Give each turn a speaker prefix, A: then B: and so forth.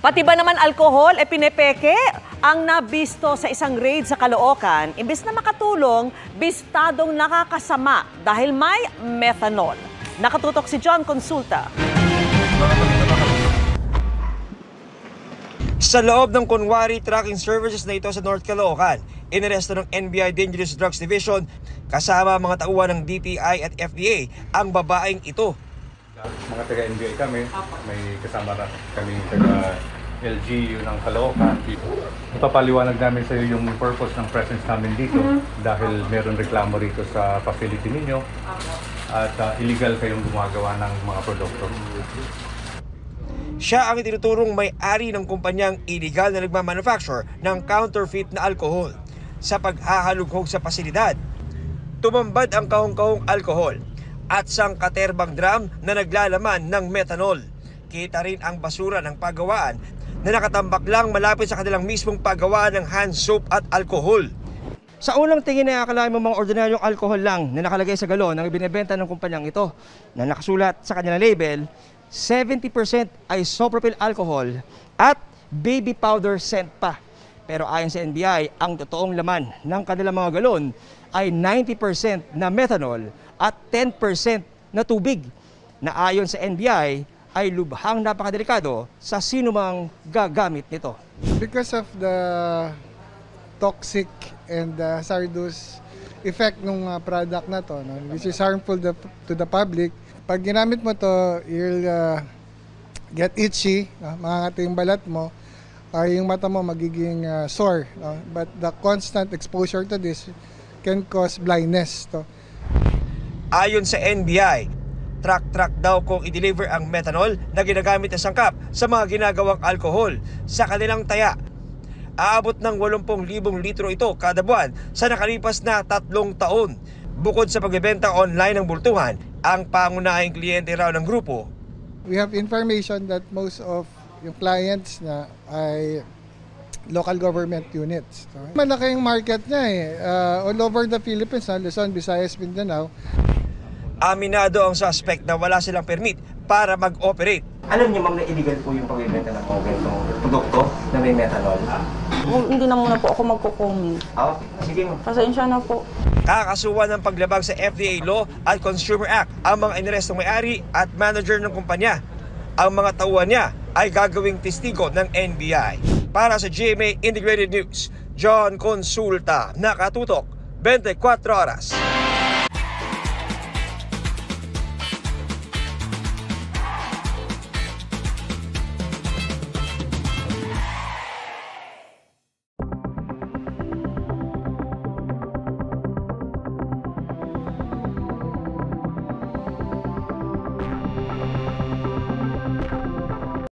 A: Pati ba naman alkohol e pinepeke? Ang nabisto sa isang raid sa Caloocan, imbes na makatulong, bistadong nakakasama dahil may methanol. Nakatutok si John Consulta.
B: Sa loob ng Kunwari Tracking Services na ito sa North Caloocan, inaresto ng NBI Dangerous Drugs Division kasama mga tauhan ng DTI at FDA ang babaeng ito.
C: Mga taga-NBI kami, may kasama na kami taga-LGU ng Caloocan. Ipapaliwanag namin sa iyo yung purpose ng presence namin dito dahil meron reklamo rito sa facility ninyo at illegal kayong gumagawa ng mga produkto.
B: Siya ang itinuturong may-ari ng kumpanyang illegal na nagmamanufacture ng counterfeit na alkohol. Sa paghahalughog sa pasilidad, tumambad ang kahong-kahong alkohol at sangkaterbang drum na naglalaman ng methanol. Kita rin ang basura ng pagawaan na nakatambak lang malapit sa kanilang mismong pagawaan ng hand soap at alkohol. Sa unang tingin ay akalain mo mga ordinaryong alkohol lang na nakalagay sa galon ang ibinebenta ng kumpanyang ito na nakasulat sa kanilang label, 70% ay isopropyl alcohol at baby powder scent pa. Pero ayon sa NBI, ang totoong laman ng kanilang mga galon ay 90% na methanol at 10% na tubig na ayon sa NBI ay lubhang napakadelikado sa sinumang gagamit nito.
D: Because of the toxic and hazardous effect ng product na to, no, which is harmful to the public, pag ginamit mo to, you'll get itchy, makangati yung balat mo, yung mata mo magiging sore. No? But the constant exposure to this can cause blindness. To.
B: Ayon sa NBI, truck daw kung i-deliver ang methanol na ginagamit na sangkap sa mga ginagawang alkohol sa kanilang taya. Aabot ng 80,000 litro ito kada buwan sa nakalipas na 3 taon. Bukod sa pagbebenta online ng bultuhan, ang pangunahing kliyente raw ng grupo.
D: We have information that most of yung clients na ay local government units. So, malaking market niya all over the Philippines, Luzon, Visayas, Mindanao.
B: Aminado ang suspect na wala silang permit para mag-operate.
E: Alam niyo ma'am na illegal po yung pagbebenta ng mga ganitong produkto na may methanol?
F: Hindi na muna po ako magko-comment.
E: Okay, sige ma'am.
F: Pasensya na po.
B: Kakasuhan ng paglabag sa FDA Law at Consumer Act ang mga inarestong may-ari at manager ng kumpanya. Ang mga tauhan niya ay gagawing testigo ng NBI. Para sa GMA Integrated News, John Consulta, nakatutok 24 oras.